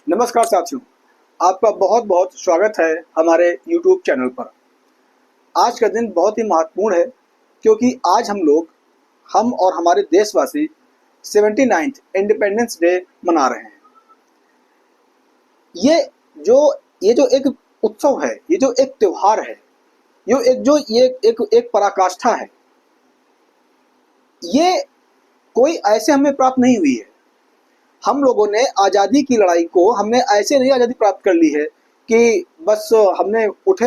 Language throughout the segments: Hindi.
नमस्कार साथियों, आपका बहुत बहुत स्वागत है हमारे YouTube चैनल पर। आज का दिन बहुत ही महत्वपूर्ण है क्योंकि आज हम और हमारे देशवासी 79th इंडिपेंडेंस डे मना रहे हैं। ये ये जो एक उत्सव है, ये जो एक त्योहार है, ये एक पराकाष्ठा है। ये कोई ऐसे हमें प्राप्त नहीं हुई है। हम लोगों ने आज़ादी की लड़ाई को हमने ऐसे नहीं आज़ादी प्राप्त कर ली है कि बस हमने उठ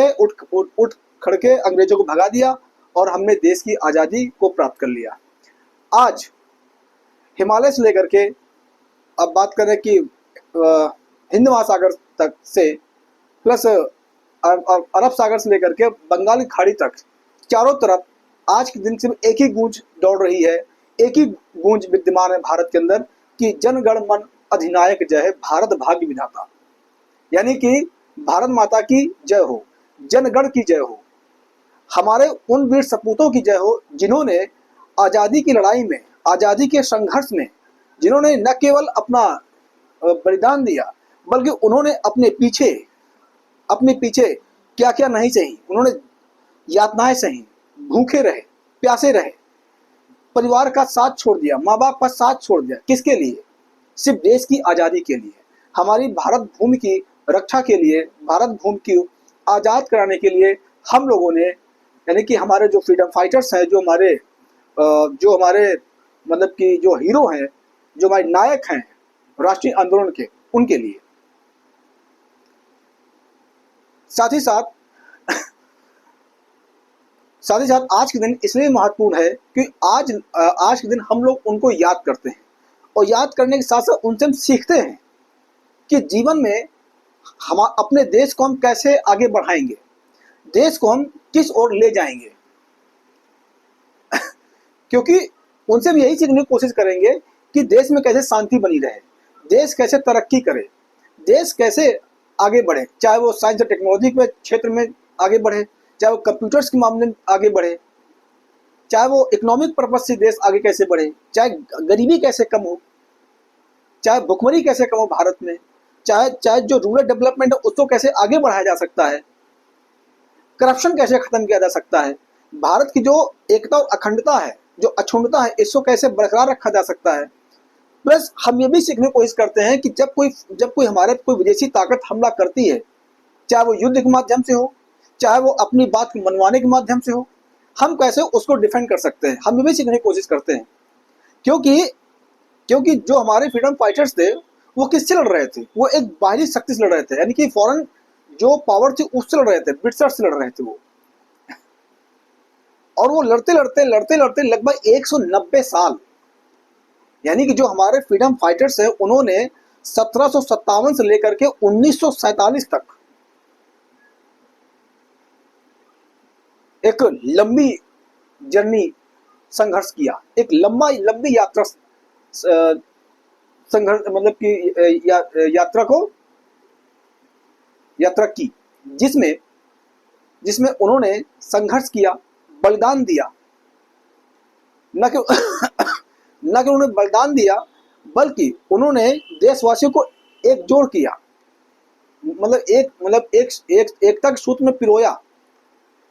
खड़ के अंग्रेजों को भगा दिया और हमने देश की आज़ादी को प्राप्त कर लिया। आज हिमालय से लेकर के अब बात करें कि हिंद महासागर तक से प्लस अरब सागर से लेकर के बंगाल की खाड़ी तक चारों तरफ आज के दिन सिर्फ एक ही गूंज दौड़ रही है, एक ही गूंज विद्यमान है भारत के अंदर कि जन गण मन अधिनायक जय है, भारत भाग्य विधाता। यानी कि भारत माता की जय हो, जनगण की जय हो, हमारे उन वीर सपूतों की जय हो जिन्होंने आज़ादी की लड़ाई में, आज़ादी के संघर्ष में, जिन्होंने न केवल अपना बलिदान दिया बल्कि उन्होंने अपने पीछे क्या क्या नहीं सही। उन्होंने यातनाएं सही, भूखे रहे, प्यासे रहे, परिवार का साथ छोड़ दिया, माँ बाप का साथ छोड़ दिया। किसके लिए? सिर्फ देश की आज़ादी के लिए, हमारी भारत भूमि की रक्षा के लिए, भारत भूमि की आज़ाद कराने के लिए हम लोगों ने, यानी कि हमारे जो फ्रीडम फाइटर्स हैं, जो हमारे मतलब कि जो हीरो हैं, जो हमारे नायक हैं राष्ट्रीय आंदोलन के, उनके लिए। साथ ही साथ आज के दिन इसलिए महत्वपूर्ण है कि आज के दिन हम लोग उनको याद करते हैं और याद करने के साथ साथ उनसे हम सीखते हैं कि जीवन में हम अपने देश को हम कैसे आगे बढ़ाएंगे, देश को हम किस ओर ले जाएंगे। क्योंकि उनसे हम यही सीखने की कोशिश करेंगे कि देश में कैसे शांति बनी रहे, देश कैसे तरक्की करे, देश कैसे आगे बढ़े, चाहे वो साइंस और टेक्नोलॉजी के क्षेत्र में आगे बढ़े, चाहे वो कंप्यूटर्स के मामले में आगे बढ़े, चाहे वो इकोनॉमिक पर्पज से देश आगे कैसे बढ़े, चाहे गरीबी कैसे कम हो, चाहे भुखमरी कैसे कम हो भारत में, चाहे जो रूरल डेवलपमेंट है उसको कैसे आगे बढ़ाया जा सकता है, करप्शन कैसे खत्म किया जा सकता है, भारत की जो एकता और अखंडता है, जो अछूतता है, इसको कैसे बरकरार रखा जा सकता है। प्लस हम ये भी सीखने की कोशिश करते हैं कि जब कोई हमारे कोई विदेशी ताकत हमला करती है, चाहे वो युद्ध के माध्यम से हो, चाहे वो अपनी बात को मनवाने के माध्यम से हो, हम कैसे उसको डिफेंड कर सकते हैं, हम ये भी सीखने की कोशिश करते हैं। क्योंकि जो हमारे फ्रीडम फाइटर्स थे वो किससे लड़ रहे थे? वो एक बाहरी शक्ति से लड़ रहे थे, यानी कि फॉरेन जो पावर थी उससे लड़ रहे थे, ब्रिटिशर्स से लड़ रहे थे वो। और वो लड़ते लड़ते लगभग 190 साल, यानी कि जो हमारे फ्रीडम फाइटर्स हैं उन्होंने 1757 से लेकर के 1947 तक एक लंबी जर्नी संघर्ष किया, एक लंबी यात्रा संघर्ष मतलब कि यात्रा की, जिसमें उन्होंने संघर्ष किया, बलिदान दिया। न कि उन्होंने बलिदान दिया बल्कि उन्होंने देशवासियों को एकजुट किया, एकता के सूत्र में पिरोया,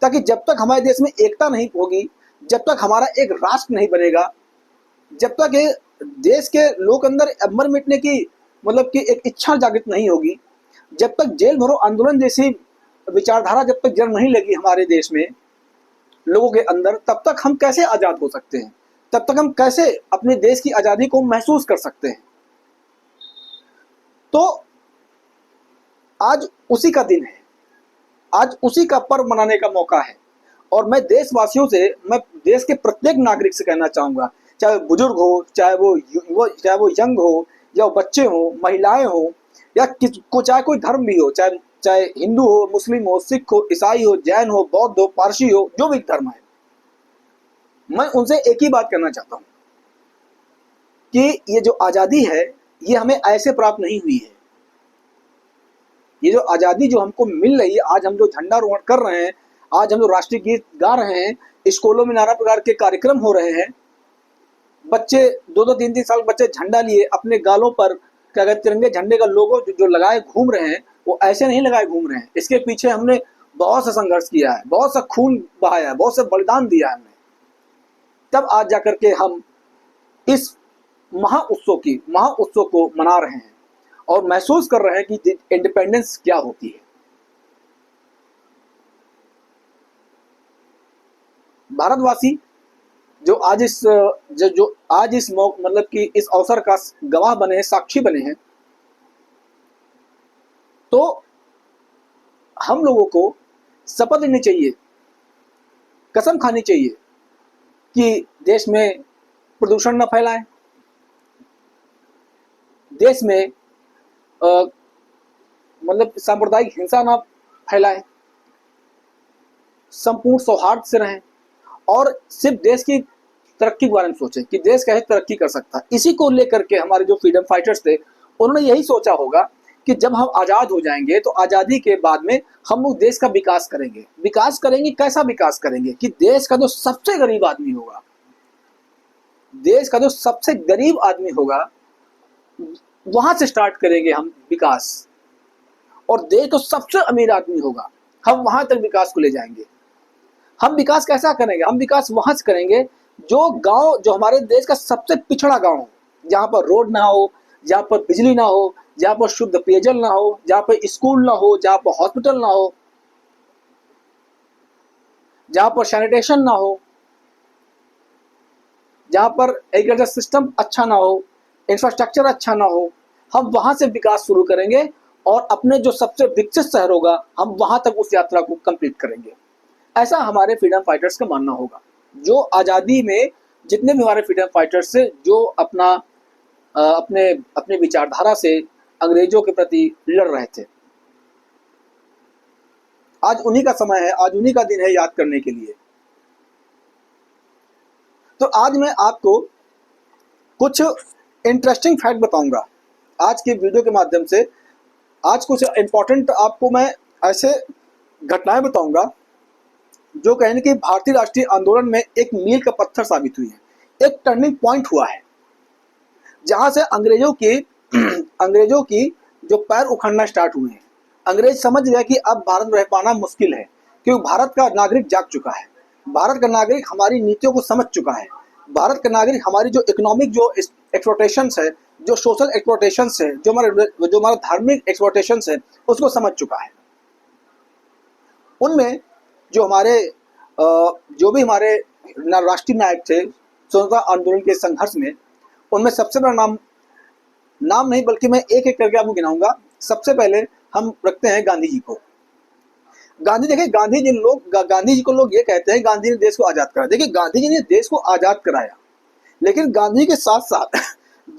ताकि जब तक हमारे देश में एकता नहीं होगी, जब तक हमारा एक राष्ट्र नहीं बनेगा, जब तक देश के लोग अंदर अमर मिटने की मतलब कि एक इच्छा जागृत नहीं होगी, जब तक जेल भरो आंदोलन जैसी विचारधारा जब तक जड़ नहीं लगी हमारे देश में लोगों के अंदर, तब तक हम कैसे आज़ाद हो सकते हैं, तब तक हम कैसे अपने देश की आज़ादी को महसूस कर सकते हैं। तो आज उसी का दिन है, आज उसी का पर्व मनाने का मौका है। और मैं देशवासियों से, मैं देश के प्रत्येक नागरिक से कहना चाहूँगा, चाहे बुजुर्ग हो, चाहे वो यंग हो, या वो बच्चे हो, महिलाएं हो, या चाहे कोई धर्म भी हो, चाहे हिंदू हो, मुस्लिम हो, सिख हो, ईसाई हो, जैन हो, बौद्ध हो, पारसी हो, जो भी धर्म है, मैं उनसे एक ही बात कहना चाहता हूँ कि ये जो आज़ादी है ये हमें ऐसे प्राप्त नहीं हुई है। ये जो आज़ादी जो हमको मिल रही है, आज हम जो झंडारोहण कर रहे हैं, आज हम जो राष्ट्रीय गीत गा रहे हैं, स्कूलों में नाना प्रकार के कार्यक्रम हो रहे हैं, बच्चे 2-2 3-3 साल बच्चे झंडा लिए अपने गालों पर क्या कहते तिरंगे झंडे का लोगो जो लगाए घूम रहे हैं, वो ऐसे नहीं लगाए घूम रहे हैं। इसके पीछे हमने बहुत सा संघर्ष किया है, बहुत सा खून बहाया है, बहुत सा बलिदान दिया है हमने। तब आज जाकर के हम इस महाउत्सव को मना रहे हैं और महसूस कर रहे हैं कि इंडिपेंडेंस क्या होती है। भारतवासी जो आज इस मतलब कि इस अवसर का गवाह बने हैं, साक्षी बने हैं, तो हम लोगों को शपथ लेनी चाहिए, कसम खानी चाहिए कि देश में प्रदूषण न फैलाएं, देश में मतलब सांप्रदायिक हिंसा न फैलाएं, संपूर्ण सौहार्द से रहें और सिर्फ देश की तरक्की के बारे में सोचें कि देश कैसे तरक्की कर सकता है। इसी को लेकर के हमारे जो फ्रीडम फाइटर्स थे, उन्होंने यही सोचा होगा कि जब हम आज़ाद हो जाएंगे तो आज़ादी के बाद में हम लोग देश का विकास करेंगे। विकास करेंगे, कैसा विकास करेंगे कि देश का जो सबसे गरीब आदमी होगा, देश का जो सबसे गरीब आदमी होगा, वहां से स्टार्ट करेंगे हम विकास, और देश का सबसे अमीर आदमी होगा, हम वहां तक विकास को ले जाएंगे। हम विकास कैसा करेंगे? हम विकास वहां से करेंगे जो गांव, जो हमारे देश का सबसे पिछड़ा गांव हो, जहां पर रोड ना हो, जहां पर बिजली ना हो, जहां पर शुद्ध पेयजल ना हो, जहां पर स्कूल ना हो, जहां पर हॉस्पिटल ना हो, जहां पर सैनिटेशन ना हो, जहां पर एग्रीकल्चर सिस्टम अच्छा ना हो, इंफ्रास्ट्रक्चर अच्छा ना हो। हम वहां से विकास शुरू करेंगे और अपने जो सबसे विकसित शहर होगा, हम वहां तक उस यात्रा को कंप्लीट करेंगे। ऐसा हमारे फ्रीडम फाइटर्स का मानना होगा। जो आज़ादी में जितने भी हमारे फ्रीडम फाइटर्स थे, जो अपने अपने विचारधारा से अंग्रेजों के प्रति लड़ रहे थे, आज उन्हीं का समय है, आज उन्हीं का दिन है याद करने के लिए। तो आज मैं आपको कुछ इंटरेस्टिंग फैक्ट बताऊंगा आज के वीडियो के माध्यम से। आज कुछ इंपॉर्टेंट आपको मैं ऐसे घटनाएं बताऊंगा जो कहें कि भारतीय राष्ट्रीय आंदोलन में एक मील का पत्थर साबित हुई है, एक टर्निंग पॉइंट हुआ है, जहां से अंग्रेजों की जो पैर उखड़ना स्टार्ट हुए हैं। अंग्रेज समझ गया कि अब भारत में रह पाना मुश्किल है, क्योंकि भारत का नागरिक जाग चुका है, भारत का नागरिक हमारी नीतियों को समझ चुका है, भारत का नागरिक हमारी जो इकोनॉमिक जो एक्सप्लॉटेशंस है, जो सोशल एक्सप्लॉटेशंस है, जो हमारा धार्मिक एक्सप्लॉटेशंस है, उसको समझ चुका है। उनमें जो भी हमारे राष्ट्रीय नायक थे स्वतंत्रता आंदोलन के संघर्ष में, उनमें सबसे बड़ा नाम नहीं बल्कि मैं एक एक करके आपको गिनाऊंगा। सबसे पहले हम रखते हैं गांधी जी को। देखिए गांधी जी को लोग ये कहते हैं गांधी ने देश को आज़ाद कराया। देखिए गांधी जी ने देश को आज़ाद कराया, लेकिन गांधी के साथ साथ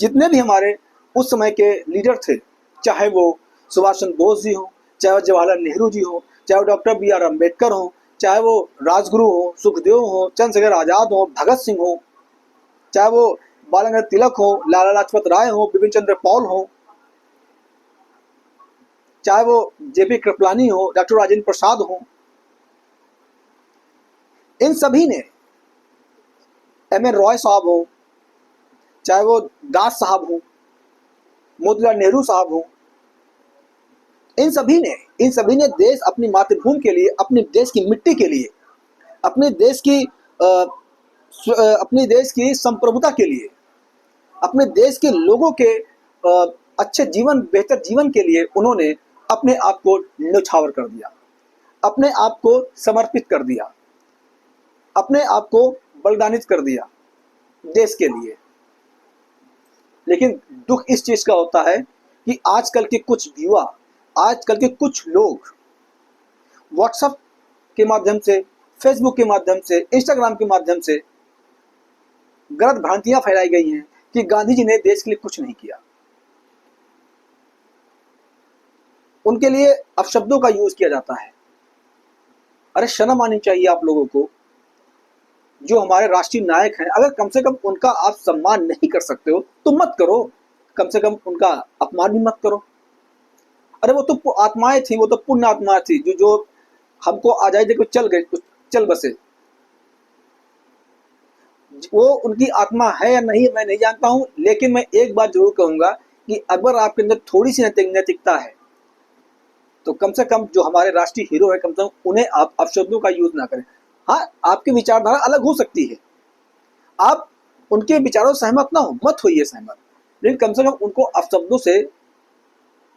जितने भी हमारे उस समय के लीडर थे, चाहे वो सुभाष चंद्र बोस जी हो, चाहे वो जवाहरलाल नेहरू जी हो, चाहे वो डॉक्टर BR अम्बेडकर हो, चाहे वो राजगुरु हो, सुखदेव हो, चंद्रशेखर आजाद हो, भगत सिंह हो, चाहे वो बाल गंगाधर तिलक हो, लाला लाजपत राय हो, बिपिन चंद्र पॉल हो, चाहे वो JP कृपलानी हो, डॉक्टर राजेंद्र प्रसाद हो, इन सभी ने, MN रॉय साहब हो, चाहे वो दास साहब हो, मोतीलाल नेहरू साहब हो, इन सभी ने देश, अपनी मातृभूमि के लिए, अपने देश की मिट्टी के लिए, अपने देश की संप्रभुता के लिए, अपने देश के लोगों के अच्छे जीवन, बेहतर जीवन के लिए उन्होंने अपने आप को न्यौछावर कर दिया, अपने आप को समर्पित कर दिया, अपने आप को बलिदानित कर दिया देश के लिए। लेकिन दुख इस चीज का होता है कि आजकल के कुछ युवा, आजकल के कुछ लोग व्हाट्सएप के माध्यम से, फेसबुक के माध्यम से, इंस्टाग्राम के माध्यम से गलत भ्रांतियां फैलाई गई हैं कि गांधी जी ने देश के लिए कुछ नहीं किया। उनके लिए अपशब्दों का यूज किया जाता है। अरे शर्म आनी चाहिए आप लोगों को। जो हमारे राष्ट्रीय नायक हैं, अगर कम से कम उनका आप सम्मान नहीं कर सकते हो तो मत करो, कम से कम उनका अपमान भी मत करो। अरे वो तो आत्माएं थी, वो तो पुण्य आत्माएं थी जो हमको आजादी देकर चल गए, चल बसे। वो उनकी आत्मा है या नहीं मैं नहीं जानता हूं, लेकिन मैं एक बात जरूर कहूंगा कि अगर आपके अंदर थोड़ी सी नैतिकता है तो कम से कम जो हमारे राष्ट्रीय हीरो है कम से कम उन्हें आप अपशब्दों का यूज ना करें। हाँ, आपकी विचारधारा अलग हो सकती है, आप उनके विचारों से सहमत ना हो, मत होइए सहमत, लेकिन कम से कम उनको अपशब्दों से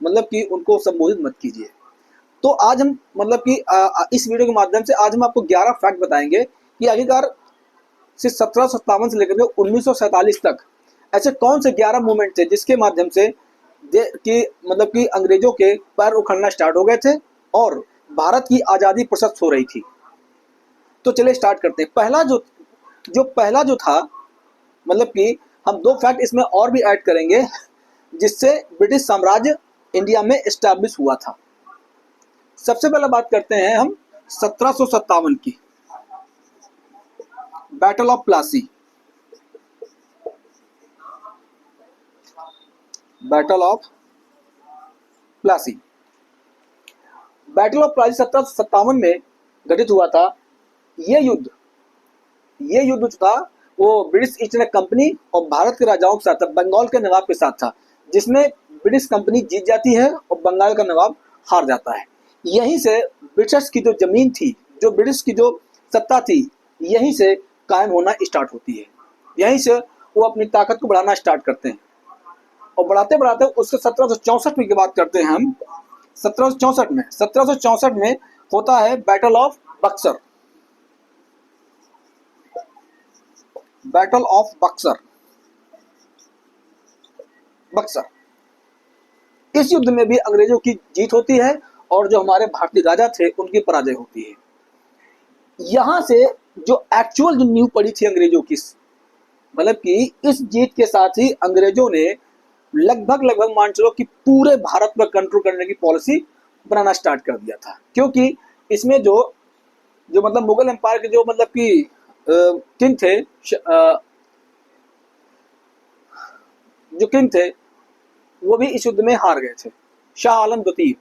मतलब कि उनको संबोधित मत कीजिए। तो आज हम मतलब कि इस वीडियो के माध्यम से आज हम आपको 11 फैक्ट बताएंगे कि आखिरकार से 1757 से लेकर के 1947 तक ऐसे कौन से 11 मूवमेंट थे जिसके माध्यम से कि मतलब कि अंग्रेजों के पैर उखड़ना स्टार्ट हो गए थे और भारत की आज़ादी प्रशस्त हो रही थी। तो चलिए स्टार्ट करते हैं। पहला जो था मतलब कि हम 2 फैक्ट इसमें और भी ऐड करेंगे जिससे ब्रिटिश साम्राज्य इंडिया में एस्टैब्लिश हुआ था। सबसे पहले बात करते हैं हम 1757 की, battle of Plassey. Battle of Plassey 1757 में घटित हुआ था। ये युद्ध जो था वो ब्रिटिश ईस्ट इंडिया कंपनी और भारत के राजाओं के साथ था, बंगाल के नवाब के साथ था, जिसमें ब्रिटिश कंपनी जीत जाती है और बंगाल का नवाब हार जाता है। यहीं से ब्रिटिश की जो जमीन थी, जो ब्रिटिश की जो सत्ता थी, यहीं से कायम होना स्टार्ट होती है। यहीं से वो अपनी ताकत को बढ़ाना स्टार्ट करते हैं और बढ़ाते बढ़ाते उसके 1764 की बात करते हैं हम। 1764 में होता है battle of Buxar. Battle of Buxar इस युद्ध में भी अंग्रेजों की जीत होती है और जो हमारे भारतीय राजा थे उनकी पराजय होती है। यहां से जो एक्चुअल जो नींव पड़ी थी अंग्रेजों की, मतलब कि इस जीत के साथ ही अंग्रेजों ने लगभग मान चलो कि पूरे भारत पर कंट्रोल करने की पॉलिसी बनाना स्टार्ट कर दिया था। क्योंकि इसमें जो मतलब मुगल एम्पायर के जो मतलब कि किंग थे, वो भी इस युद्ध में हार गए थे। शाह आलम द्वितीय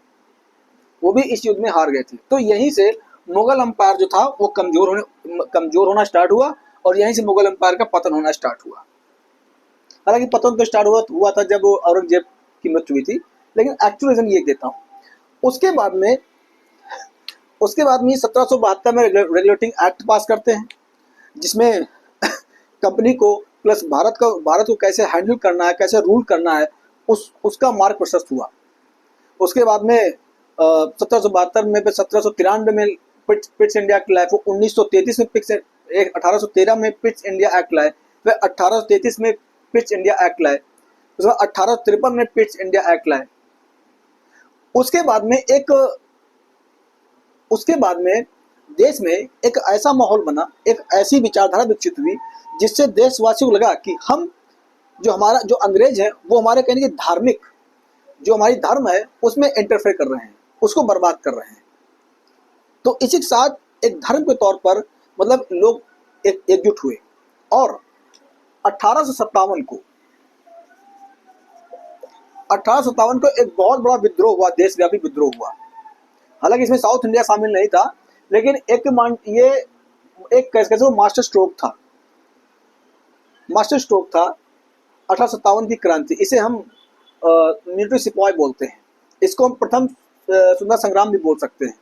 वो भी इस युद्ध में हार गए थे। तो यहीं से मुगल एम्पायर जो था वो कमजोर होना स्टार्ट हुआ और यहीं से मुगल एम्पायर का पतन होना स्टार्ट हुआ। हालांकि पतन तो स्टार्ट हुआ था जब औरंगजेब की मृत्यु हुई थी, लेकिन एक्चुअल रीजन ये देता हूँ। उसके बाद में 1772 में रेगुलेटिंग एक्ट पास करते हैं, जिसमें कंपनी को प्लस भारत को कैसे हैंडल करना है, कैसे रूल करना है, उसका मार्ग प्रशस्त हुआ। उसके बाद में 1772 में, 1793 में पिट्स इंडिया एक्ट लाए, 1933 में 1813 में पिट्स इंडिया एक्ट लाए, फिर 1833 में पिट्स इंडिया एक्ट लाए, उसके बाद 1853 में पिट्स इंडिया एक्ट लाए। उसके बाद में देश में एक ऐसा माहौल बना, एक ऐसी विचारधारा विकसित हुई जिससे देशवासियों को लगा कि हम जो अंग्रेज है वो हमारे कहने की धार्मिक जो हमारी धर्म है उसमें इंटरफेयर कर रहे हैं, उसको बर्बाद कर रहे हैं। तो इसी के साथ एक धर्म के तौर पर मतलब लोग एकजुट हुए और 1857 को एक बहुत बड़ा विद्रोह हुआ, देशव्यापी विद्रोह हुआ। हालांकि इसमें साउथ इंडिया शामिल नहीं था, लेकिन ये एक कैसे मास्टर स्ट्रोक था 1857 की क्रांति। इसे हम मिलिट्री सिपाही बोलते हैं। इसको हम प्रथम स्वतंत्रता संग्राम भी बोल सकते हैं,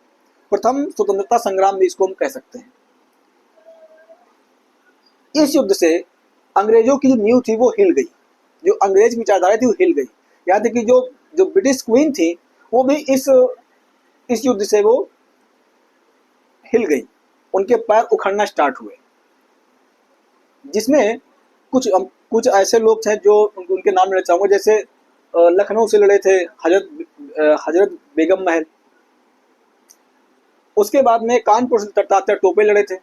प्रथम स्वतंत्रता संग्राम भी इसको हम कह सकते हैं। इस युद्ध से अंग्रेजों की जो नींव थी वो हिल गई, जो अंग्रेज विचारधारा थी वो हिल गई। यहाँ तक कि जो ब्रिटिश क्वीन थी वो भी इस युद्ध से वो हिल गई, उनके पैर उखड़ना स्टार्ट हुए। जिसमें कुछ ऐसे लोग थे जो उनके नाम लेना चाहूँगा, जैसे लखनऊ से लड़े थे हजरत बेगम महल। उसके बाद में कानपुर से तात्या टोपे लड़े थे,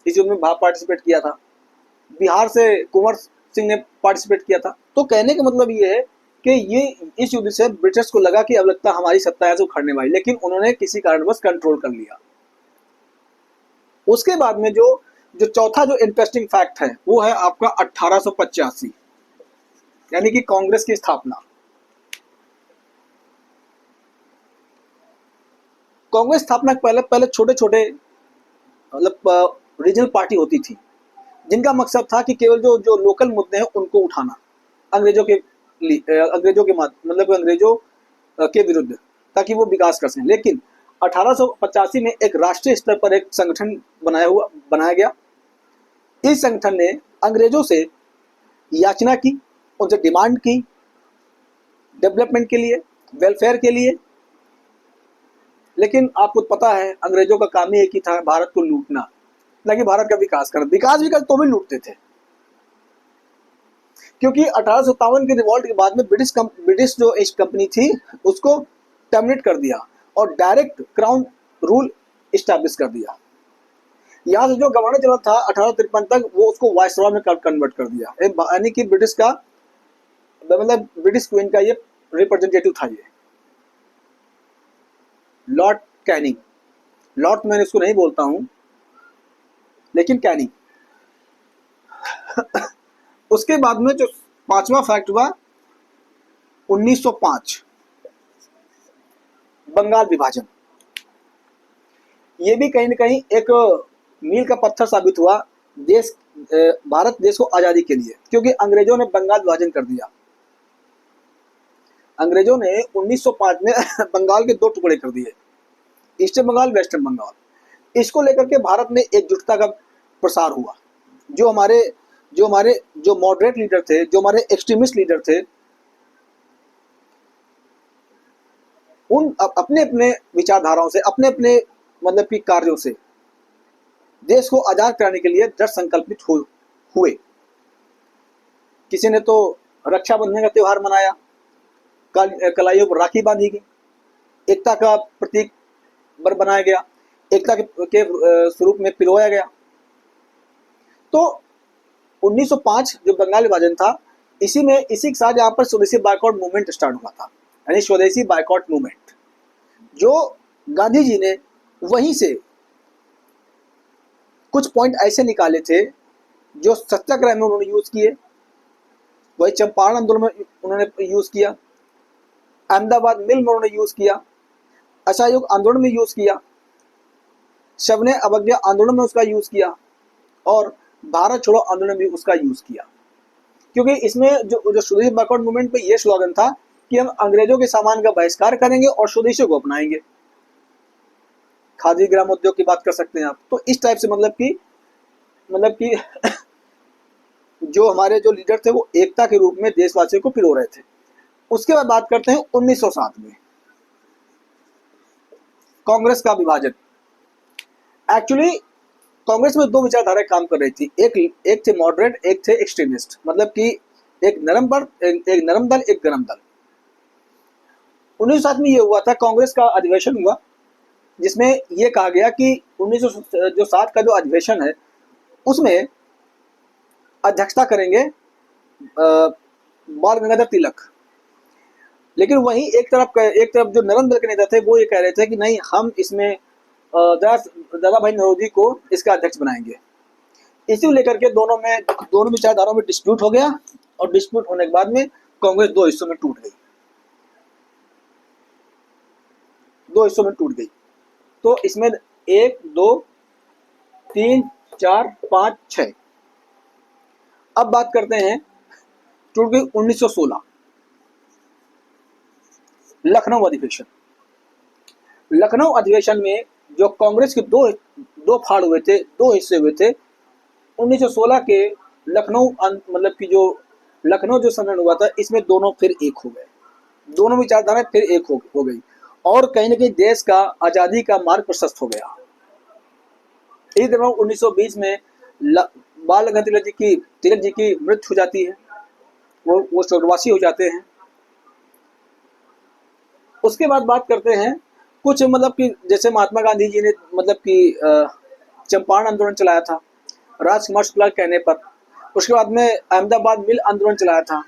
इस युद्ध में पार्टिसिपेट किया था। बिहार से कुंवर सिंह ने पार्टिसिपेट किया था। तो कहने का मतलब ये है कि इस युद्ध से ब्रिटिश को लगा कि अब लगता हमारी सत्ता है तो उखड़ने वाली, लेकिन उन्होंने किसी कारणवश कंट्रोल कर लिया। उसके बाद में जो चौथा जो इंटरेस्टिंग फैक्ट है वो है आपका 1885, यानी कि कांग्रेस की स्थापना। कांग्रेस स्थापना के पहले छोटे छोटे मतलब रीजनल पार्टी होती थी, जिनका मकसद था कि केवल जो लोकल मुद्दे हैं उनको उठाना, अंग्रेजों के अंग्रेजों के मतलब अंग्रेजों के विरुद्ध, ताकि वो विकास कर सकें। लेकिन 1885 में एक राष्ट्रीय स्तर पर एक संगठन बनाया गया। इस संगठन ने अंग्रेजों से याचना की, उनसे डिमांड की डेवलपमेंट के लिए, वेलफेयर के लिए। लेकिन आपको पता है अंग्रेजों का काम ही एक ही था, भारत को लूटना, न कि भारत का विकास करना। विकास भी कर तो भी लूटते थे, क्योंकि 1857 के रिवॉल्ट के बाद में ब्रिटिश जो ईस्ट कंपनी थी उसको टर्मिनेट कर दिया और डायरेक्ट क्राउन रूल इस्टेब्लिश कर दिया। यहाँ से जो गवर्नर जनरल था 1853 तक, वो उसको वाइसरॉय में कन्वर्ट कर दिया, यानी कि ब्रिटिश का मतलब ब्रिटिश क्वीन का ये रिप्रेजेंटेटिव था। ये लॉर्ड कैनिंग, लॉर्ड तो मैंने इसको नहीं बोलता हूं, लेकिन कैनिंग। उसके बाद में जो पांचवा फैक्ट हुआ 1905 बंगाल विभाजन। ये भी कहीं ना कहीं एक मील का पत्थर साबित हुआ भारत देश को आजादी के लिए, क्योंकि अंग्रेजों ने बंगाल विभाजन कर दिया। अंग्रेजों ने 1905 में बंगाल के दो टुकड़े कर दिए, ईस्टर्न बंगाल, वेस्टर्न बंगाल। इसको लेकर के भारत में एकजुटता का प्रसार हुआ। जो हमारे जो मॉडरेट लीडर थे, जो हमारे एक्सट्रीमिस्ट लीडर थे, उन अपने अपने विचारधाराओं से, अपने अपने मतलब की कार्यों से देश को आजाद कराने के लिए दृढ़ संकल्पित हुए। किसी ने तो रक्षाबंधन का त्योहार मनाया, कलाइयों पर राखी बांधी गई, एकता का प्रतीक बनाया गया, एकता के स्वरूप में पिरोया गया। तो 1905 जो बंगाल विभाजन था, इसी के साथ यहाँ पर स्वदेशी बायकॉट मूवमेंट स्टार्ट हुआ था, यानी स्वदेशी बायकॉट मूवमेंट, जो गांधी जी ने वहीं से कुछ पॉइंट ऐसे निकाले थे जो सत्याग्रह में उन्होंने यूज किए, वही चंपारण आंदोलन में उन्होंने यूज किया, अहमदाबाद मिल में उन्होंने यूज किया, असहयोग आंदोलन में यूज किया, शवने अवज्ञा आंदोलन में उसका यूज किया, और भारत छोड़ो आंदोलन में भी उसका यूज किया। क्योंकि इसमें जो स्वदेशी बायकॉट मूवमेंट पे ये स्लोगन था कि हम अंग्रेजों के सामान का बहिष्कार करेंगे और स्वदेशी को अपनाएंगे। खादी ग्राम उद्योग की बात कर सकते हैं आप। तो इस टाइप से मतलब कि जो हमारे जो लीडर थे वो एकता के रूप में देशवासियों को पिरो रहे थे। उसके बाद बात करते हैं 1907 में कांग्रेस का विभाजन। एक्चुअली कांग्रेस में दो विचारधाराएं काम कर रही थी, एक थे मॉडरेट, एक थे एक्सट्रीमिस्ट, मतलब कि एक नरम दल, एक गरम दल। 1907 में ये हुआ था, कांग्रेस का अधिवेशन हुआ, जिसमें यह कहा गया कि 1907 का जो अधिवेशन है उसमें अध्यक्षता करेंगे बाल गंगाधर तिलक। लेकिन वहीं एक तरफ जो नरम दल के नेता थे वो ये कह रहे थे कि नहीं, हम इसमें दादा भाई नौरोजी को इसका अध्यक्ष बनाएंगे। इसी को लेकर के दोनों विचारधाराओं में डिस्प्यूट हो गया, और डिस्प्यूट होने के बाद में कांग्रेस दो हिस्सों में टूट गई। तो इसमें 1, 2, 3, 4, 5, 6। अब बात करते हैं टूट गई 1916 लखनऊ अधिवेशन। लखनऊ अधिवेशन में जो कांग्रेस के दो फाड़ हुए थे, दो हिस्से हुए थे। 1916 के लखनऊ मतलब कि जो लखनऊ जो सम्मेलन हुआ था, इसमें दोनों फिर एक हो गए, दोनों विचारधाराएं फिर एक हो गई, और कहीं ना कहीं देश का आजादी का मार्ग प्रशस्त हो गया। इसी तरह 1920 में बाल गंगाधर तिलक जी की मृत्यु हो जाती है, वो स्वर्गवासी हो जाते हैं। उसके बाद बात करते हैं कुछ मतलब कि जैसे महात्मा गांधी जी ने मतलब कि चंपारण आंदोलन चलाया था राजकुमार शुक्ला के कहने पर। उसके बाद में अहमदाबाद मिल आंदोलन चलाया था।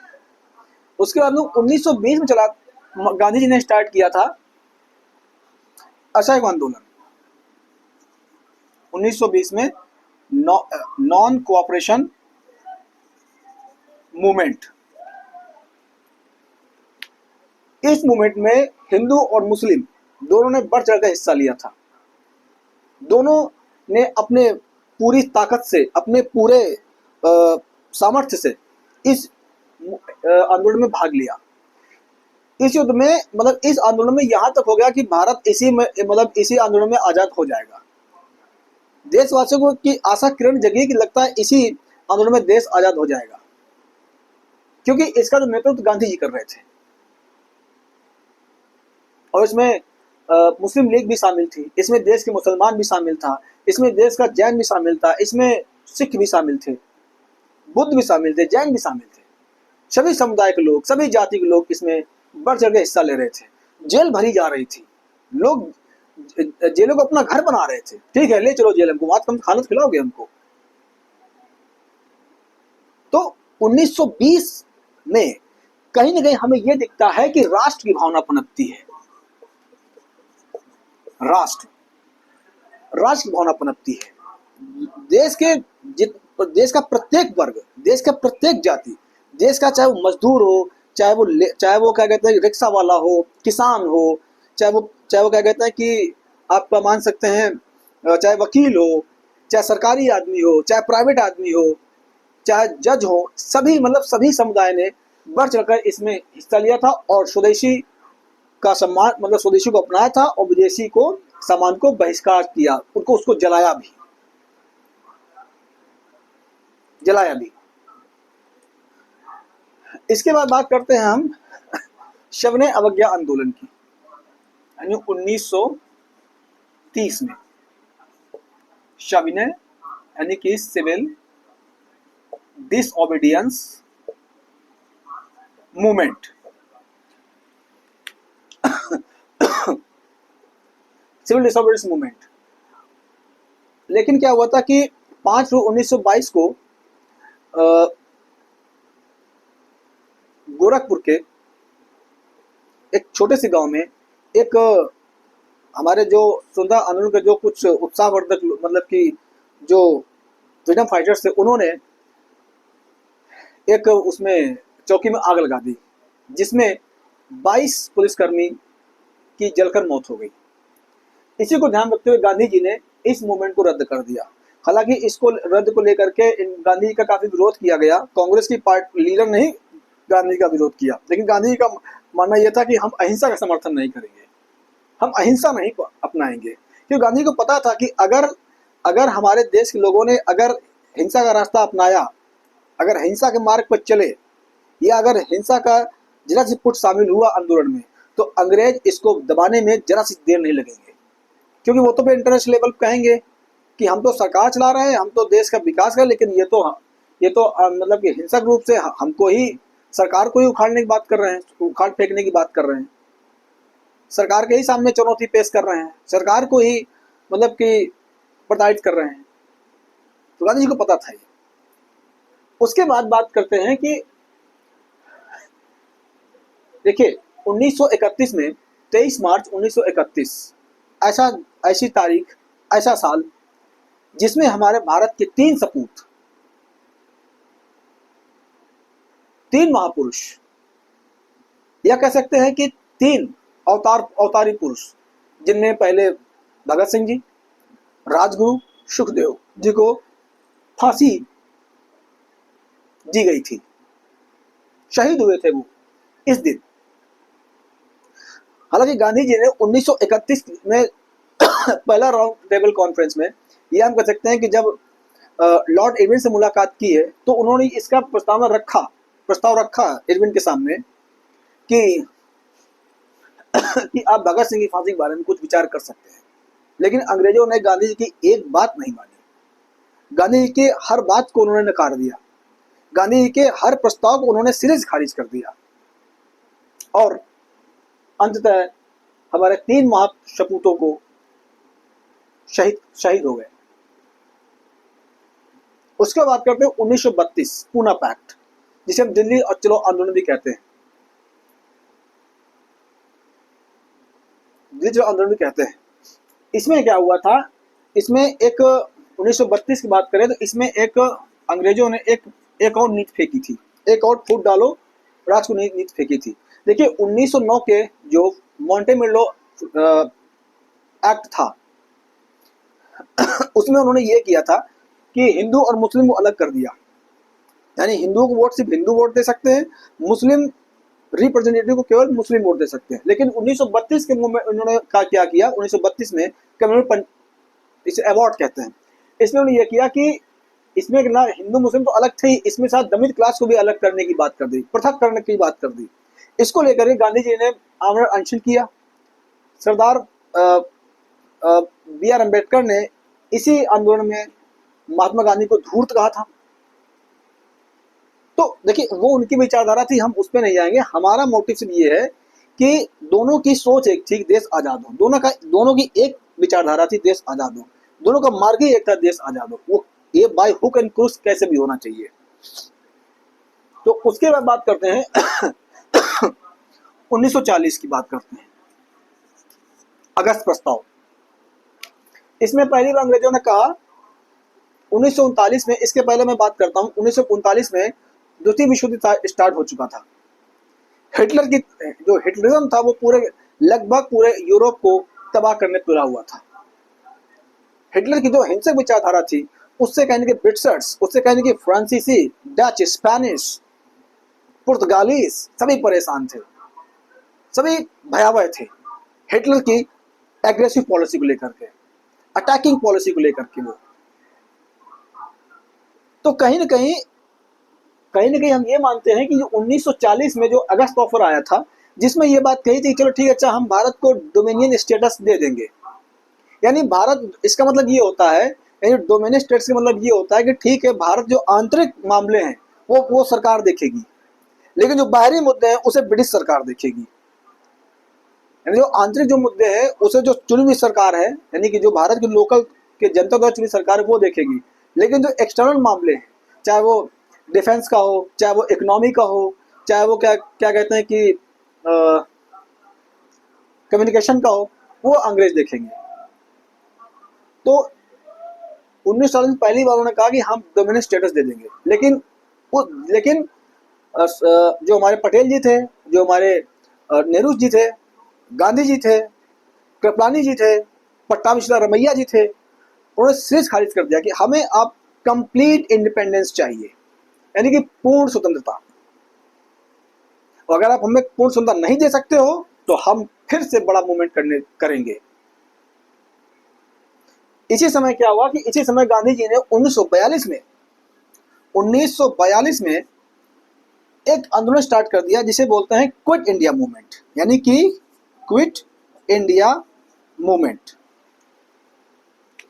उसके बाद में 1920 में गांधी जी ने स्टार्ट किया था असहयोग आंदोलन। 1920 में नॉन कोऑपरेशन मूवमेंट। इस मूवमेंट में हिंदू और मुस्लिम दोनों ने बढ़ चढ़कर हिस्सा लिया था। दोनों ने अपने पूरी ताकत से, अपने पूरे सामर्थ्य से इस आंदोलन में भाग लिया। इस युद्ध में मतलब इस आंदोलन में यहाँ तक हो गया कि भारत इसी में मतलब इसी आंदोलन में आजाद हो जाएगा। देशवासियों को की आशा किरण जगी कि लगता है इसी आंदोलन में देश आजाद हो जाएगा, क्योंकि इसका जो नेतृत्व गांधी जी कर रहे थे। और इसमें मुस्लिम लीग भी शामिल थी, इसमें देश के मुसलमान भी शामिल था, इसमें देश का जैन भी शामिल था, इसमें सिख भी शामिल थे, बुद्ध भी शामिल थे, जैन भी शामिल थे। सभी समुदाय के लोग, सभी जाति के लोग इसमें बढ़ चढ़ के हिस्सा ले रहे थे। जेल भरी जा रही थी, लोग जेलों को अपना घर बना रहे थे। ठीक है, ले चलो जेल, हमको वहां कम खाना खिलाओगे हमको। तो 1920 में कहीं ना कहीं हमें यह दिखता है कि राष्ट्र की भावना पनपती है। राष्ट्र की भावना पनपती है। देश का प्रत्येक वर्ग, देश का प्रत्येक जाति, देश का चाहे वो मजदूर हो, चाहे वो क्या कहते हैं रिक्शा वाला हो, किसान हो, चाहे वो क्या कहते हैं कि आप मान सकते हैं चाहे वकील हो, चाहे सरकारी आदमी हो, चाहे प्राइवेट आदमी हो, चाहे जज हो, सभी मतलब सभी समुदाय ने बढ़ चढ़कर इसमें हिस्सा लिया था और स्वदेशी का सम्मान मतलब स्वदेशी को अपनाया था और विदेशी को सामान को बहिष्कार किया, उनको उसको जलाया भी। इसके बाद बात करते हैं हम सविनय अवज्ञा आंदोलन की, यानी 1930 में सविनय यानी कि civil disobedience movement. Civil disobedience movement. लेकिन क्या हुआ था कि 5 फरवरी 1922 को गोरखपुर के एक छोटे से गांव में एक हमारे जो स्वतंत्रता आंदोलन के जो कुछ उत्साहवर्धक मतलब कि जो फ्रीडम फाइटर्स थे, उन्होंने एक उसमें चौकी में आग लगा दी, जिसमें 22 पुलिसकर्मी की जलकर मौत हो गई। इसी को ध्यान रखते हुए गांधी जी ने इस मूवमेंट को रद्द कर दिया। हालांकि इसको रद्द को लेकर के गांधी जी का काफी विरोध किया गया। कांग्रेस की पार्टी लीडर ने गांधी जी का विरोध किया, लेकिन गांधी जी का मानना यह था कि हम अहिंसा का समर्थन नहीं करेंगे, हम अहिंसा नहीं अपनाएंगे। क्योंकि गांधी को पता था कि अगर हमारे देश के लोगों ने अगर हिंसा का रास्ता अपनाया, अगर हिंसा के मार्ग पर चले, या अगर हिंसा का जरा सी फुट शामिल हुआ आंदोलन में, तो अंग्रेज इसको दबाने में जरा सी देर नहीं लगेंगे। क्योंकि वो तो इंटरनेशनल लेवल पर कहेंगे कि हम तो सरकार चला रहे हैं, हम तो देश का विकास करें, लेकिन ये तो मतलब कि हिंसक रूप से हमको ही, सरकार को ही उखाड़ने की बात कर रहे हैं, उखाड़ फेंकने की बात कर रहे हैं, सरकार के ही सामने चुनौती पेश कर रहे हैं, सरकार को ही मतलब कि प्रताड़ित कर रहे हैं। तो गांधी जी को पता था ये। उसके बाद बात करते हैं कि देखिए 1931 में 23 मार्च 1931 ऐसी तारीख, ऐसा साल जिसमें हमारे भारत के 3 सपूत, 3 महापुरुष, या कह सकते हैं कि 3 अवतारी पुरुष, जिनमें पहले भगत सिंह जी, राजगुरु सुखदेव जी को फांसी दी गई थी, शहीद हुए थे वो इस दिन। हालांकि गांधी जी ने 1931 में पहला राउंड टेबल कॉन्फ्रेंस में, यह हम कह सकते हैं कि जब लॉर्ड इरविन से मुलाकात की है, तो उन्होंने इसका प्रस्ताव रखा इरविन के सामने कि आप भगत सिंह की फांसी के बारे में कुछ विचार कर सकते हैं। लेकिन अंग्रेजों ने गांधी जी की एक बात नहीं मानी। गांधी जी के हर बात को उन्होंने नकार दिया, गांधी जी के हर प्रस्ताव को उन्होंने सिरे से खारिज कर दिया, और अंततः हमारे 3 महासपूतों को शहीद हो गए। उसके बाद करते हैं 1932 पूना पैक्ट, जिसे हम दिल्ली और चलो आंदोलन भी कहते हैं, दिल्ली चलो आंदोलन भी कहते हैं। इसमें क्या हुआ था, इसमें एक 1932 की बात करें तो इसमें एक अंग्रेजों ने एक और नीति फेंकी थी, एक और फूट डालो राज को नीति फेंकी थी। देखिए 1909 के जो मॉन्टेमिलो एक्ट था, उसमें उन्होंने ये किया था कि हिंदू और मुस्लिम को अलग कर दिया। यानी हिंदुओं को वोट सिर्फ हिंदू वोट दे सकते हैं, मुस्लिम रिप्रेजेंटेटिव को केवल मुस्लिम वोट दे सकते हैं। लेकिन 1932 के मूवमेंट उन्होंने क्या किया, 1932 में कम्युनल, इसे अवार्ड कहते हैं, इसमें उन्होंने ये किया कि इसमें ना हिंदू मुस्लिम तो अलग थे, इसमें साथ दलित क्लास को भी अलग करने की बात कर दी, पृथक करने की बात कर दी। इसको लेकर गांधी जी ने आमरण अनशन किया। सरदार बी आर अम्बेडकर ने इसी आंदोलन में महात्मा गांधी को धूर्त कहा था। तो देखिए वो उनकी विचारधारा थी, हम उस पर नहीं जाएंगे। हमारा मोटिव सिर्फ ये है कि दोनों की सोच एक थी, देश आजाद हो। दोनों की एक विचारधारा थी, देश आजाद हो। दोनों का मार्ग ही एक था, देश आजाद हो। वो ये बाय हुक एंड क्रूज कैसे भी होना चाहिए। तो उसके बाद बात करते हैं 1940 की बात करते हैं, अगस्त प्रस्ताव। इसमें पहली बार अंग्रेजों ने कहा 1939 में, इसके पहले मैं बात करता हूं 1939 में द्वितीय विश्व युद्ध स्टार्ट हो चुका था। हिटलर की जो हिटलरिज्म था वो पूरे लगभग पूरे यूरोप को तबाह करने तुला हुआ था। हिटलर की जो हिंसक विचारधारा थी, उससे कहने के ब्रिटिशर्स, उससे कहने की फ्रांसीसी, डच, स्पेनिश, पुर्तगालीस सभी परेशान थे, सभी भयावह थे हिटलर की एग्रेसिव पॉलिसी को लेकर के, अटैकिंग पॉलिसी को लेकर के। वो तो कहीं ना कहीं हम ये मानते हैं कि जो 1940 में जो अगस्त ऑफर आया था, जिसमें ये बात कही थी चलो ठीक है, अच्छा हम भारत को डोमिनियन स्टेटस दे देंगे। यानी भारत, इसका मतलब ये होता है, यानी डोमिनियन स्टेट्स का मतलब ये होता है कि ठीक है, भारत जो आंतरिक मामले हैं वो सरकार देखेगी, लेकिन जो बाहरी मुद्दे हैं उसे ब्रिटिश सरकार देखेगी। यानी जो आंतरिक जो मुद्दे हैं उसे जो चुनी हुई सरकार है, यानी कि जो भारत के लोकल के जनता द्वारा चुनी सरकार है वो देखेगी। लेकिन जो एक्सटर्नल मामले हैं, चाहे वो डिफेंस का हो, चाहे वो इकोनॉमी का हो, चाहे वो क्या क्या कहते हैं कि कम्युनिकेशन का हो, वो अंग्रेज देखेंगे। तो 1940 में पहली बार उन्होंने कहा कि हम डोमिनियन स्टेटस दे देंगे। लेकिन जो हमारे पटेल जी थे, जो हमारे नेहरू जी थे, गांधी जी थे, कृपलानी जी थे, पट्टाभिश्वरा रमैया जी थे, उन्होंने सिर्फ खारिज कर दिया कि हमें आप कंप्लीट इंडिपेंडेंस चाहिए, यानी कि पूर्ण स्वतंत्रता। और अगर आप हमें पूर्ण स्वतंत्रता नहीं दे सकते हो तो हम फिर से बड़ा मूवमेंट करेंगे। इसी समय क्या हुआ कि इसी समय गांधी जी ने 1942 में एक आंदोलन स्टार्ट कर दिया जिसे बोलते हैं क्विट इंडिया मूवमेंट, यानी कि क्विट इंडिया मूवमेंट,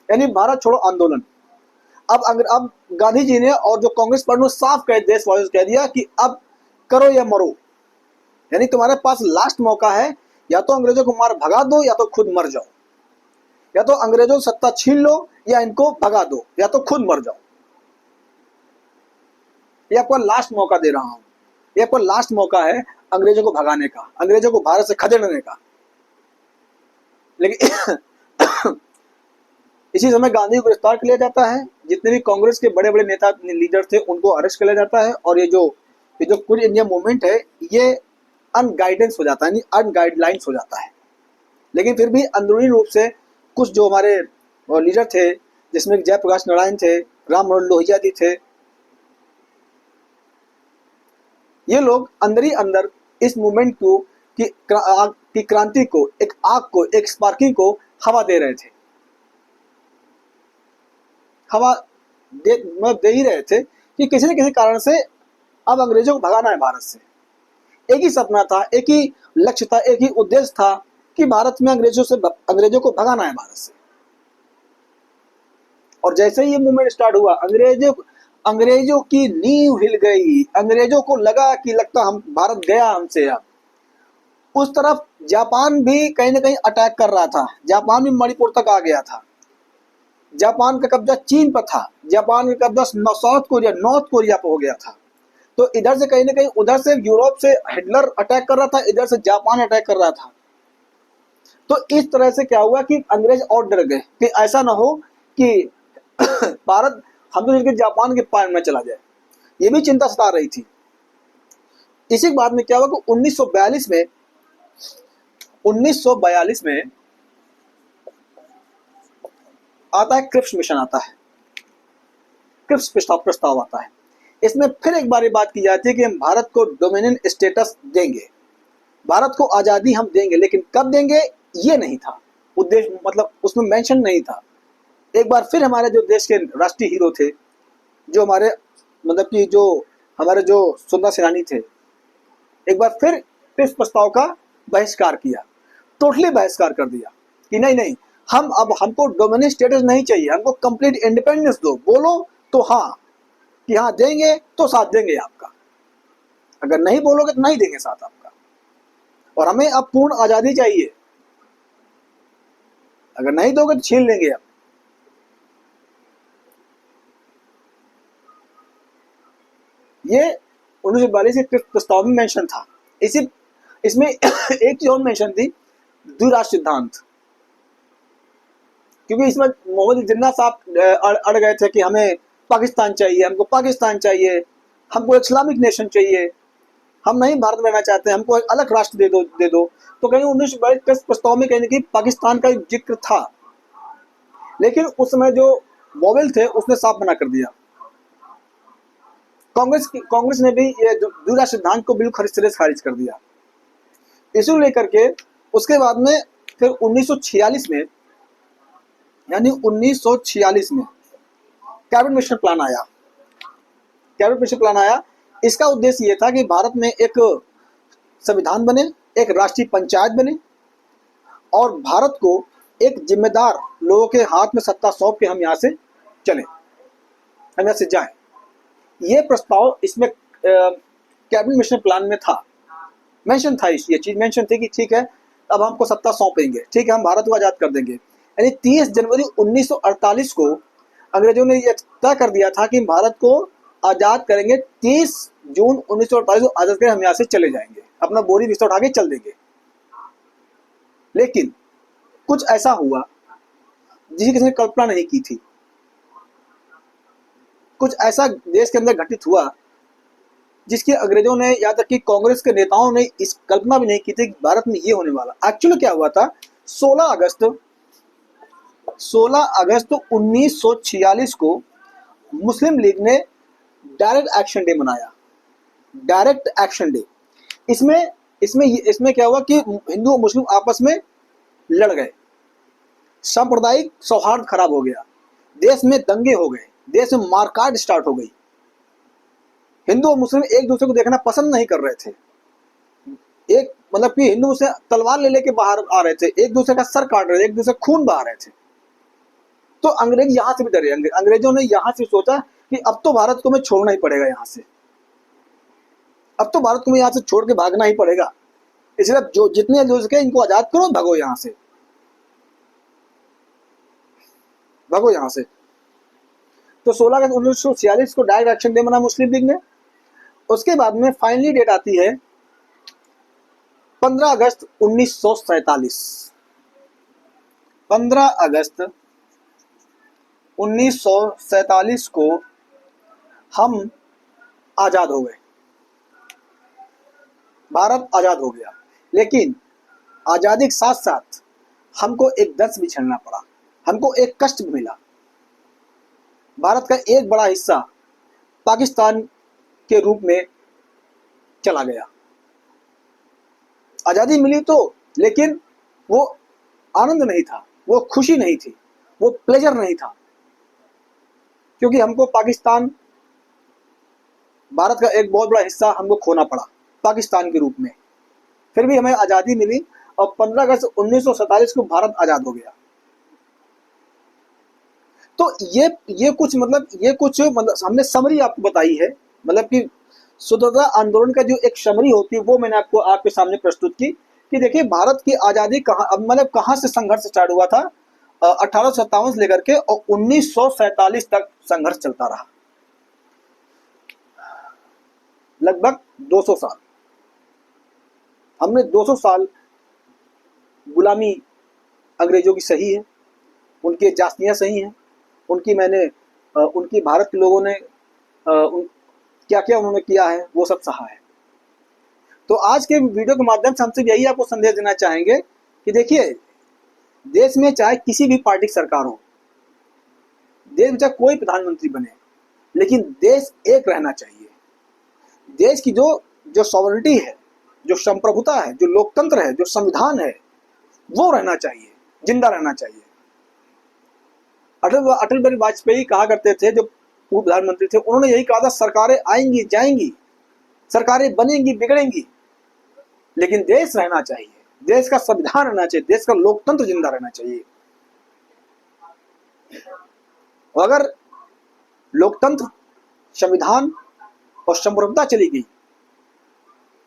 यानी भारत छोड़ो आंदोलन। अब गांधी जी ने और जो कांग्रेस पार्टी ने साफ देशवासियों कह दिया कि अब करो या मरो, यानी तुम्हारे पास लास्ट मौका है, या तो अंग्रेजों को मार भगा दो या तो खुद मर जाओ, या तो अंग्रेजों से सत्ता छीन लो या इनको भगा दो, या तो खुद मर जाओ। ये आपको लास्ट मौका दे रहा हूं, ये आपको लास्ट मौका है अंग्रेजों को भगाने का, अंग्रेजों को भारत से खदेड़ने का। लेकिन इसी समय गांधी को गिरफ्तार कर लिया जाता है, जितने भी कांग्रेस के बड़े बड़े नेता लीडर थे उनको अरेस्ट कर लिया जाता है, और ये जो क्विट इंडिया मूवमेंट है ये अनगाइडेंस हो जाता है, अनगाइडलाइंस हो जाता है। लेकिन फिर भी अंदरूनी रूप से कुछ जो हमारे लीडर थे, जिसमें जयप्रकाश नारायण थे, राम मनोहर लोहिया जी थे, ये लोग अंदर ही अंदर इस मूवमेंट को की क्रांति को, एक आग को, एक स्पार्किंग को हवा दे रहे थे, हवा दे ही रहे थे कि किसी न किसी कारण से अब अंग्रेजों को भगाना है भारत से। एक ही सपना था, एक ही लक्ष्य था, एक ही उद्देश्य था कि भारत में अंग्रेजों को भगाना है भारत से। और जैसे ही ये मूवमेंट स्टार्ट हुआ, अंग्रेजों की नींव हिल गई। अंग्रेजों को लगा कि लगता हम भारत गया हमसे। अब उस तरफ जापान भी कहीं ना कहीं अटैक कर रहा था, जापान भी मणिपुर तक आ गया था, जापान का कब्जा चीन पर था, जापान का कब्जा नॉर्थ कोरिया पर हो गया था। तो इधर से कहीं ना कहीं, उधर से यूरोप से हिटलर अटैक कर रहा था, इधर से जापान अटैक कर रहा था। तो इस तरह से क्या हुआ कि अंग्रेज और डर गए कि ऐसा ना हो कि भारत हम तो जापान के पार में चला जाए, ये भी चिंता सता रही थी। इसी के बाद में क्या हुआ कि 1942 में आता है क्रिप्स मिशन, आता है क्रिप्स प्रस्ताव आता है। इसमें फिर एक बार ये बात की जाती है कि हम भारत को डोमिनेंट स्टेटस देंगे, भारत को आज़ादी हम देंगे, लेकिन कब देंगे ये नहीं था उद्देश्य, मतलब उसमें मेंशन नहीं था। एक बार फिर हमारे जो देश के राष्ट्रीय हीरो थे, जो हमारे मतलब कि जो हमारे जो स्वतंत्रता सेनानी थे, एक बार फिर इस प्रस्ताव का बहिष्कार किया, टोटली बहिष्कार कर दिया कि नहीं नहीं, हम अब हमको डोमिनेंट स्टेटस नहीं चाहिए, हमको कंप्लीट इंडिपेंडेंस दो, बोलो तो हाँ कि हाँ देंगे तो साथ देंगे आपका, अगर नहीं बोलोगे तो नहीं देंगे साथ आपका, और हमें अब पूर्ण आज़ादी चाहिए, अगर नहीं दोगे तो छीन लेंगे अब। ये 1942 के प्रस्ताव में मेंशन था। इसी इसमें एक चीज और मेंशन थी, द्विराष्ट्र सिद्धांत, क्योंकि इसमें मोहम्मद जिन्ना साहब अड़ गए थे कि हमें पाकिस्तान चाहिए, हमको पाकिस्तान चाहिए, हमको इस्लामिक नेशन चाहिए, हम नहीं भारत में रहना चाहते, हमको एक अलग राष्ट्र दे दो। तो कहीं 1942 के प्रस्ताव में कहीं कि पाकिस्तान का जिक्र था, लेकिन उस समय जो वोवेल थे उसने साफ मना कर दिया। कांग्रेस ने भी ये द्विराष्ट्र सिद्धांत को बिल्कुल सिरे से खारिज कर दिया। इशू लेकर के उसके बाद में फिर 1946 में, यानी 1946 में कैबिनेट मिशन प्लान आया। कैबिनेट मिशन प्लान आया, इसका उद्देश्य ये था कि भारत में एक संविधान बने, एक राष्ट्रीय पंचायत बने, और भारत को एक जिम्मेदार लोगों के हाथ में सत्ता सौंप के हम यहाँ से चलें, हम यहाँ से जाएं। ये प्रस्ताव इसमें कैबिनेट मिशन प्लान में था, मेंशन था, ये चीज मेंशन थी कि ठीक है अब हमको सत्ता सौंपेंगे, ठीक है हम भारत को आज़ाद कर देंगे। यानी 30 जनवरी 1948 को अंग्रेजों ने यह तय कर दिया था कि भारत को आज़ाद करेंगे, 30 जून 1948 को आज़ाद करें, हम यहाँ से चले जाएंगे, अपना बोरी बिस्तर उठा के चल देंगे। लेकिन कुछ ऐसा हुआ जिसकी किसी ने कल्पना नहीं की थी, कुछ ऐसा देश के अंदर घटित हुआ जिसकी अंग्रेजों ने, या तक कि कांग्रेस के नेताओं ने इस कल्पना भी नहीं की थी कि भारत में ये होने वाला। एक्चुअली क्या हुआ था, 16 अगस्त 1946 को मुस्लिम लीग ने डायरेक्ट एक्शन डे मनाया, डायरेक्ट एक्शन डे। इसमें क्या हुआ कि हिंदू और मुस्लिम आपस में लड़ गए, सांप्रदायिक सौहार्द खराब हो गया, देश में दंगे हो गए, देश में मारकाट स्टार्ट हो गई। हिंदू और मुस्लिम एक दूसरे को देखना पसंद नहीं कर रहे थे, एक मतलब कि हिंदू से तलवार ले लेके बाहर आ रहे थे, एक दूसरे का सर काट रहे थे, एक दूसरे खून बहा रहे थे। तो अंग्रेज यहां से भी डरे, अंग्रेजों ने यहां से सोचा कि अब तो भारत को हमें छोड़ना ही पड़ेगा, यहां से अब तो भारत को हमें यहां से छोड़ के भागना ही पड़ेगा, इसलिए जो जितने हो सके इनको आजाद करो, भगो यहां से, भगो यहां से। तो 16 अगस्त 1946 को डायरेक्ट एक्शन डे मना मुस्लिम लीग ने। उसके बाद में फाइनली डेट आती है 15 अगस्त 1947। 15 अगस्त 1947 को हम आजाद हो गए, भारत आजाद हो गया। लेकिन आजादी के साथ साथ हमको एक दर्द भी झेलना पड़ा, हमको एक कष्ट भी मिला। भारत का एक बड़ा हिस्सा पाकिस्तान के रूप में चला गया। आजादी मिली तो, लेकिन वो आनंद नहीं था, वो खुशी नहीं थी, वो प्लेजर नहीं था, क्योंकि हमको पाकिस्तान, भारत का एक बहुत बड़ा हिस्सा हमको खोना पड़ा पाकिस्तान के रूप में। फिर भी हमें आजादी मिली और 15 अगस्त 1947 को भारत आजाद हो गया। तो ये कुछ हमने समरी आपको बताई है, मतलब कि स्वतंत्रता आंदोलन का जो एक समरी होती है वो मैंने आपको आपके सामने प्रस्तुत की कि देखिए भारत की आजादी कहाँ से संघर्ष स्टार्ट हुआ था। 1857 से लेकर के और 1947 तक संघर्ष चलता रहा, लगभग 200 साल। हमने 200 साल गुलामी अंग्रेजों की सही है, उनकी जास्तियाँ सही हैं, उनकी भारत के लोगों ने क्या क्या उन्होंने किया है वो सब सहा है। तो आज के वीडियो के माध्यम से हम सिर्फ यही आपको संदेश देना चाहेंगे कि देखिए देश में चाहे किसी भी पार्टी की सरकार हो, देश में चाहे कोई प्रधानमंत्री बने, लेकिन देश एक रहना चाहिए। देश की जो जो सॉवरेनिटी है, जो संप्रभुता है, जो लोकतंत्र है, जो संविधान है, वो रहना चाहिए, जिंदा रहना चाहिए। अटल बिहारी वाजपेयी कहा करते थे, जो पूर्व प्रधानमंत्री थे, उन्होंने यही कहा था, सरकारें आएंगी जाएंगी, सरकारें बनेंगी बिगड़ेंगी, लेकिन देश रहना चाहिए, देश का संविधान रहना चाहिए, देश का लोकतंत्र जिंदा रहना चाहिए। अगर लोकतंत्र, संविधान और संप्रभुता चली गई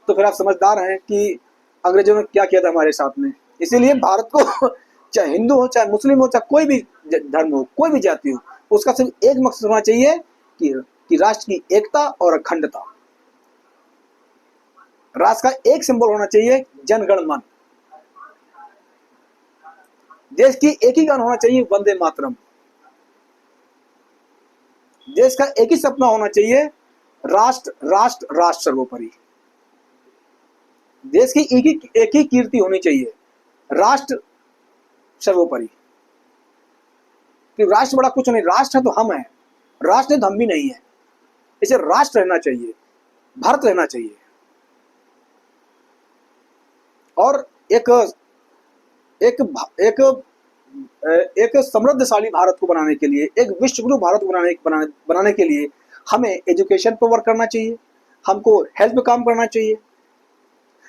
तो फिर आप समझदार हैं कि अंग्रेजों ने क्या किया था हमारे साथ में। इसीलिए भारत को चाहे हिंदू हो, चाहे मुस्लिम हो, चाहे कोई भी धर्म हो, कोई भी जाति हो, उसका सिर्फ एक मकसद होना चाहिए कि राष्ट्र की एकता और अखंडता। राष्ट्र का एक सिंबल होना चाहिए, जनगण मन। देश की एक ही गान होना चाहिए, वंदे मातरम। देश का एक ही सपना होना चाहिए, राष्ट्र राष्ट्र राष्ट्र सर्वोपरि। देश की एक ही कीर्ति होनी चाहिए, राष्ट्र सर्वोपरि। कि राष्ट्र बड़ा कुछ नहीं, राष्ट्र है तो हम हैं, राष्ट्र है तो हम भी नहीं है। इसे राष्ट्र रहना चाहिए, भारत रहना चाहिए। और एक एक एक एक समृद्धशाली भारत को बनाने के लिए, एक विश्वगुरु भारत को बनाने के लिए हमें एजुकेशन पर वर्क करना चाहिए, हमको हेल्थ पे काम करना चाहिए,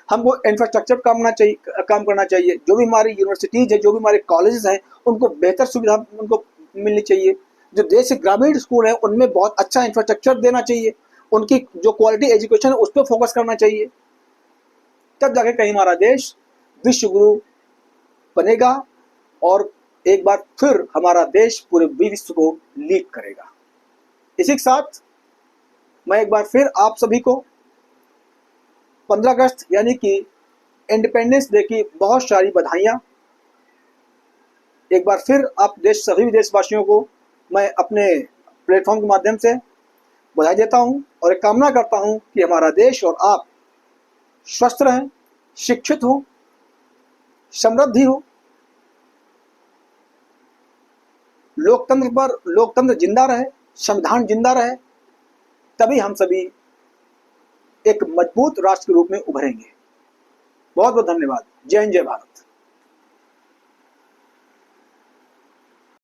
हमको इंफ्रास्ट्रक्चर काम करना चाहिए। जो भी हमारी यूनिवर्सिटीज है, जो भी हमारे कॉलेजेस हैं, उनको बेहतर सुविधा उनको मिलनी चाहिए। जो देश के ग्रामीण स्कूल हैं, उनमें बहुत अच्छा इंफ्रास्ट्रक्चर देना चाहिए, उनकी जो क्वालिटी एजुकेशन है उस पर फोकस करना चाहिए। तब जाके कहीं हमारा देश विश्वगुरु बनेगा और एक बार फिर हमारा देश पूरे विश्व को लीड करेगा। इसी के साथ मैं एक बार फिर आप सभी को 15 अगस्त यानी कि इंडिपेंडेंस डे की बहुत सारी बधाइयाँ। एक बार फिर आप सभी देशवासियों को मैं अपने प्लेटफॉर्म के माध्यम से बधाई देता हूँ और एक कामना करता हूँ कि हमारा देश और आप स्वस्थ रहें, शिक्षित हो, समृद्धि हो, लोकतंत्र जिंदा रहे, संविधान जिंदा रहे। तभी हम सभी एक मजबूत राष्ट्र के रूप में उभरेंगे। बहुत बहुत धन्यवाद। जय हिंद, जय भारत।